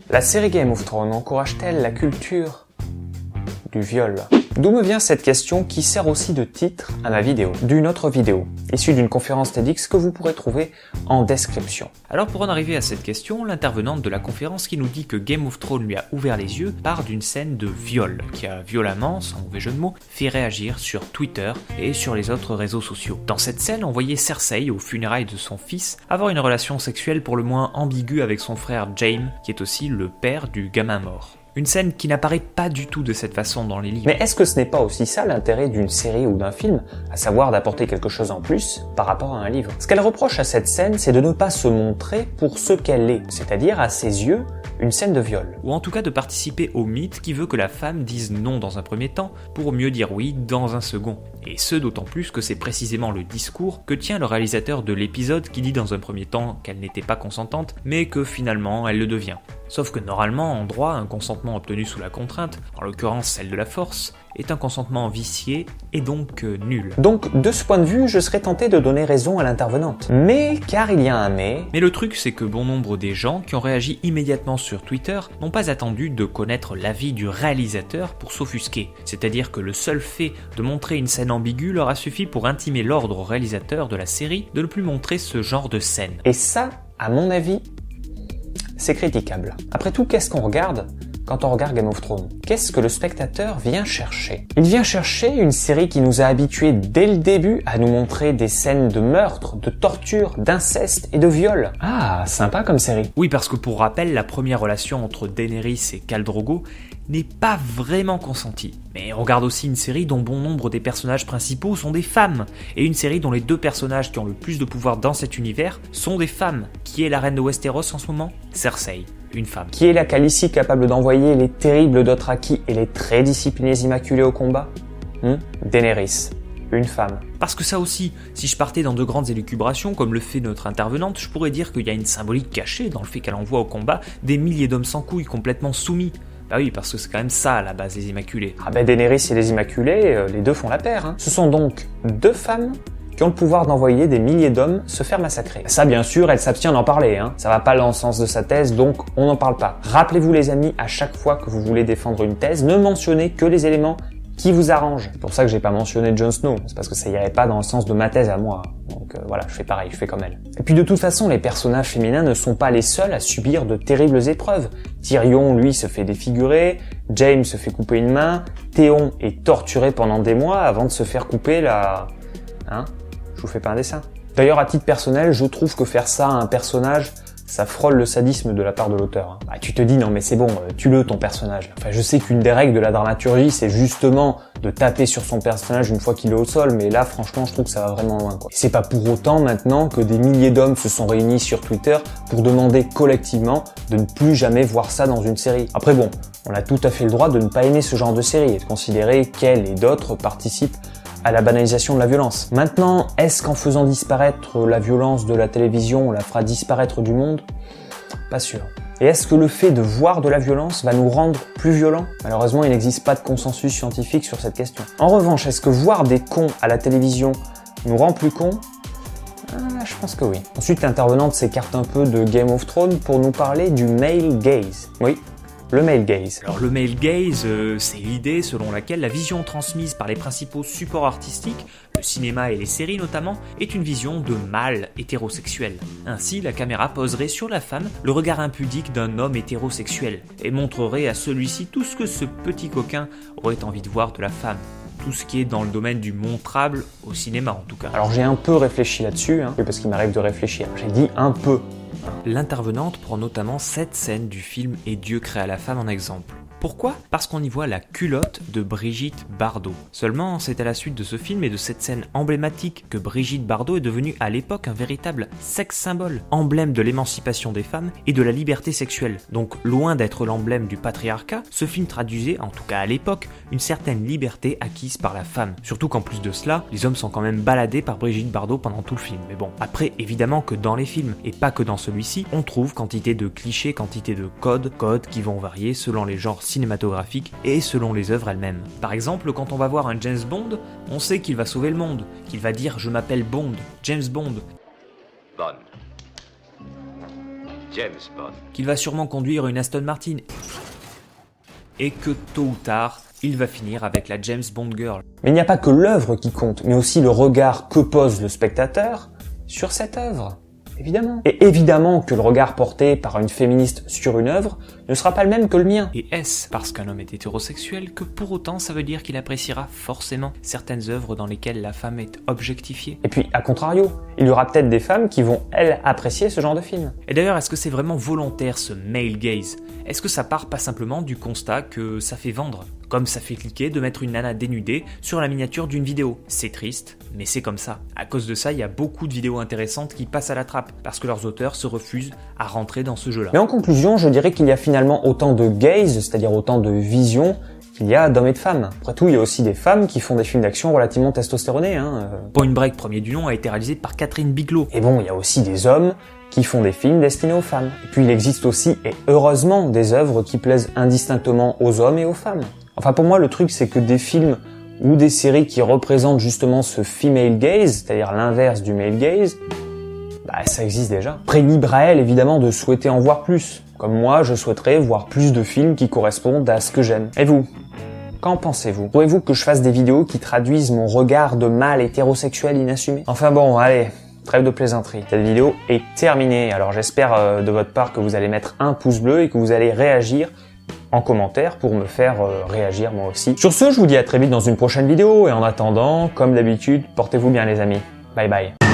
La série Game of Thrones encourage-t-elle la culture du viol? D'où me vient cette question qui sert aussi de titre à ma vidéo, d'une autre vidéo, issue d'une conférence TEDx que vous pourrez trouver en description. Alors pour en arriver à cette question, l'intervenante de la conférence qui nous dit que Game of Thrones lui a ouvert les yeux part d'une scène de viol qui a violemment, sans mauvais jeu de mots, fait réagir sur Twitter et sur les autres réseaux sociaux. Dans cette scène, on voyait Cersei, aux funérailles de son fils, avoir une relation sexuelle pour le moins ambiguë avec son frère Jaime, qui est aussi le père du gamin mort. Une scène qui n'apparaît pas du tout de cette façon dans les livres. Mais est-ce que ce n'est pas aussi ça l'intérêt d'une série ou d'un film, à savoir d'apporter quelque chose en plus par rapport à un livre? Ce qu'elle reproche à cette scène, c'est de ne pas se montrer pour ce qu'elle est, c'est-à-dire à ses yeux, une scène de viol. Ou en tout cas de participer au mythe qui veut que la femme dise non dans un premier temps pour mieux dire oui dans un second. Et ce d'autant plus que c'est précisément le discours que tient le réalisateur de l'épisode qui dit dans un premier temps qu'elle n'était pas consentante, mais que finalement elle le devient. Sauf que normalement, en droit, un consentement obtenu sous la contrainte, en l'occurrence celle de la force, est un consentement vicié et donc nul. Donc, de ce point de vue, je serais tenté de donner raison à l'intervenante. Mais, car il y a un mais... Mais le truc, c'est que bon nombre des gens qui ont réagi immédiatement sur Twitter n'ont pas attendu de connaître l'avis du réalisateur pour s'offusquer. C'est-à-dire que le seul fait de montrer une scène ambiguë leur a suffi pour intimer l'ordre au réalisateur de la série de ne plus montrer ce genre de scène. Et ça, à mon avis, c'est critiquable. Après tout, qu'est-ce qu'on regarde quand on regarde Game of Thrones? Qu'est-ce que le spectateur vient chercher? Il vient chercher une série qui nous a habitués dès le début à nous montrer des scènes de meurtre, de torture, d'inceste et de viol. Ah, sympa comme série. Oui, parce que pour rappel, la première relation entre Daenerys et Khal Drogo n'est pas vraiment consentie. Mais on regarde aussi une série dont bon nombre des personnages principaux sont des femmes, et une série dont les deux personnages qui ont le plus de pouvoir dans cet univers sont des femmes. Qui est la reine de Westeros en ce moment? Cersei, une femme. Qui est la Khaleesi capable d'envoyer les terribles Dothraki et les très disciplinés immaculés au combat? Daenerys, une femme. Parce que ça aussi, si je partais dans de grandes élucubrations, comme le fait notre intervenante, je pourrais dire qu'il y a une symbolique cachée dans le fait qu'elle envoie au combat des milliers d'hommes sans couilles complètement soumis. Bah oui, parce que c'est quand même ça à la base, les Immaculés. Ah ben Daenerys et les Immaculés, les deux font la paire. Ce sont donc deux femmes qui ont le pouvoir d'envoyer des milliers d'hommes se faire massacrer. Ça bien sûr, elle s'abstient d'en parler, Ça va pas dans le sens de sa thèse, donc on n'en parle pas. Rappelez-vous les amis, à chaque fois que vous voulez défendre une thèse, ne mentionnez que les éléments qui vous arrangent. C'est pour ça que j'ai pas mentionné Jon Snow, c'est parce que ça irait pas dans le sens de ma thèse à moi. Donc voilà, je fais pareil, je fais comme elle. Et puis de toute façon, les personnages féminins ne sont pas les seuls à subir de terribles épreuves. Tyrion, lui, se fait défigurer, Jaime se fait couper une main, Théon est torturé pendant des mois avant de se faire couper la... Je vous fais pas un dessin. D'ailleurs, à titre personnel, je trouve que faire ça à un personnage, ça frôle le sadisme de la part de l'auteur. Bah, tu te dis, non mais c'est bon, tue-le ton personnage. Enfin, je sais qu'une des règles de la dramaturgie, c'est justement de taper sur son personnage une fois qu'il est au sol, mais là, franchement, je trouve que ça va vraiment loin, quoi. C'est pas pour autant, maintenant, que des milliers d'hommes se sont réunis sur Twitter pour demander collectivement de ne plus jamais voir ça dans une série. Après bon, on a tout à fait le droit de ne pas aimer ce genre de série et de considérer qu'elle et d'autres participent à la banalisation de la violence. Maintenant, est-ce qu'en faisant disparaître la violence de la télévision, on la fera disparaître du monde? Pas sûr. Et est-ce que le fait de voir de la violence va nous rendre plus violents? Malheureusement, il n'existe pas de consensus scientifique sur cette question. En revanche, est-ce que voir des cons à la télévision nous rend plus cons? Je pense que oui. Ensuite, l'intervenante s'écarte un peu de Game of Thrones pour nous parler du male gaze. Oui. Le male gaze. Alors le male gaze, c'est l'idée selon laquelle la vision transmise par les principaux supports artistiques, le cinéma et les séries notamment, est une vision de mâle hétérosexuel. Ainsi, la caméra poserait sur la femme le regard impudique d'un homme hétérosexuel et montrerait à celui-ci tout ce que ce petit coquin aurait envie de voir de la femme. Tout ce qui est dans le domaine du montrable, au cinéma en tout cas. Alors j'ai un peu réfléchi là-dessus, parce qu'il m'arrive de réfléchir. J'ai dit un peu. L'intervenante prend notamment cette scène du film Et Dieu créa la femme en exemple. Pourquoi? Parce qu'on y voit la culotte de Brigitte Bardot. Seulement, c'est à la suite de ce film et de cette scène emblématique que Brigitte Bardot est devenue à l'époque un véritable sex symbole, emblème de l'émancipation des femmes et de la liberté sexuelle. Donc, loin d'être l'emblème du patriarcat, ce film traduisait, en tout cas à l'époque, une certaine liberté acquise par la femme. Surtout qu'en plus de cela, les hommes sont quand même baladés par Brigitte Bardot pendant tout le film. Mais bon, après, évidemment que dans les films, et pas que dans celui-ci, on trouve quantité de clichés, quantité de codes qui vont varier selon les genres cinématographiques et selon les œuvres elles-mêmes. Par exemple, quand on va voir un James Bond, on sait qu'il va sauver le monde, qu'il va dire « je m'appelle Bond, James Bond ». Bond. James Bond. qu'il va sûrement conduire une Aston Martin et que tôt ou tard, il va finir avec la James Bond Girl. Mais il n'y a pas que l'œuvre qui compte, mais aussi le regard que pose le spectateur sur cette œuvre. Évidemment. Et évidemment que le regard porté par une féministe sur une œuvre ne sera pas le même que le mien. Et est-ce parce qu'un homme est hétérosexuel que pour autant ça veut dire qu'il appréciera forcément certaines œuvres dans lesquelles la femme est objectifiée? Et puis, à contrario, il y aura peut-être des femmes qui vont, elles, apprécier ce genre de film. Et d'ailleurs, est-ce que c'est vraiment volontaire ce male gaze? Est-ce que ça part pas simplement du constat que ça fait vendre? Comme ça fait cliquer de mettre une nana dénudée sur la miniature d'une vidéo. C'est triste, mais c'est comme ça. À cause de ça, il y a beaucoup de vidéos intéressantes qui passent à la trappe, parce que leurs auteurs se refusent à rentrer dans ce jeu-là. Mais en conclusion, je dirais qu'il y a finalement autant de gaze, c'est-à-dire autant de vision, qu'il y a d'hommes et de femmes. Après tout, il y a aussi des femmes qui font des films d'action relativement testostéronés. Point Break, premier du nom, a été réalisé par Catherine Bigelow. Et bon, il y a aussi des hommes qui font des films destinés aux femmes. Et puis il existe aussi, et heureusement, des œuvres qui plaisent indistinctement aux hommes et aux femmes. Enfin pour moi, le truc c'est que des films ou des séries qui représentent justement ce female gaze, c'est-à-dire l'inverse du male gaze, bah ça existe déjà. Après, libre à elle évidemment de souhaiter en voir plus. Comme moi, je souhaiterais voir plus de films qui correspondent à ce que j'aime. Et vous ? Qu'en pensez-vous ? Trouvez-vous que je fasse des vidéos qui traduisent mon regard de mâle hétérosexuel inassumé ? Enfin bon, allez, trêve de plaisanterie. Cette vidéo est terminée, alors j'espère de votre part que vous allez mettre un pouce bleu et que vous allez réagir en commentaire pour me faire réagir moi aussi. Sur ce, je vous dis à très vite dans une prochaine vidéo et en attendant, comme d'habitude, portez-vous bien les amis. Bye bye.